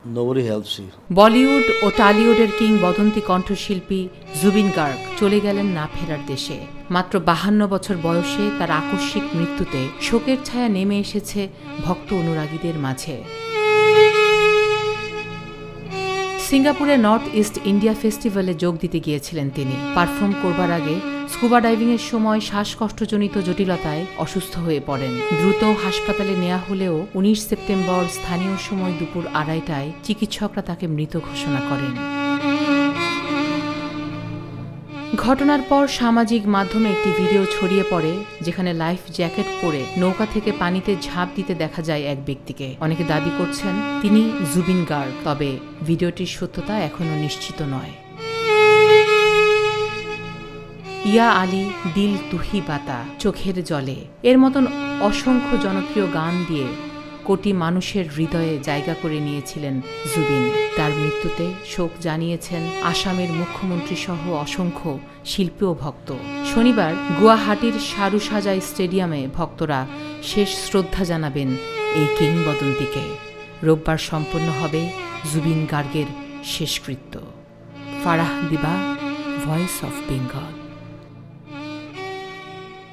Nobody helps you. Bollywood ও টালিউডের কিংবদন্তি কণ্ঠশিল্পী জুবিন গার্গ চলে গেলেন না ফেরার দেশে। মাত্র 52 বছর বয়সে তার আকস্মিক মৃত্যুতে শোকের ছায়া নেমে এসেছে ভক্ত অনুরাগীদের মাঝে। সিঙ্গাপুরে নর্থ ইস্ট ইন্ডিয়া ফেস্টিভ্যালে যোগ দিতে গিয়েছিলেন তিনি। পারফর্ম করবার আগে স্কুবা ডাইভিংয়ের সময় শ্বাসকষ্টজনিত জটিলতায় অসুস্থ হয়ে পড়েন। দ্রুত হাসপাতালে নেওয়া হলেও 19 সেপ্টেম্বর স্থানীয় সময় দুপুর 2:30টায় চিকিৎসকরা তাকে মৃত ঘোষণা করেন। ঘটনার পর সামাজিক মাধ্যমে একটি ভিডিও ছড়িয়ে পড়ে, যেখানে লাইফ জ্যাকেট পরে নৌকা থেকে পানিতে ঝাঁপ দিতে দেখা যায় এক ব্যক্তিকে। অনেকে দাবি করছেন তিনি জুবিন গার্গ, তবে ভিডিওটির সত্যতা এখনও নিশ্চিত নয়। ইয়া আলী, দিল তুহি বাতা, চোখের জলে এর মতন অসংখ্য জনপ্রিয় গান দিয়ে কোটি মানুষের হৃদয়ে জায়গা করে নিয়েছিলেন জুবিন। তার মৃত্যুতে শোক জানিয়েছেন আসামের মুখ্যমন্ত্রী সহ অসংখ্য শিল্পী ও ভক্ত। শনিবার গুয়াহাটির সারুসাজাই স্টেডিয়ামে ভক্তরা শেষ শ্রদ্ধা জানাবেন এই কিংবদন্তিকে। রোববার সম্পন্ন হবে জুবিন গার্গের শেষকৃত্য। ফারাহ দিবা, ভয়েস অফ বেঙ্গল।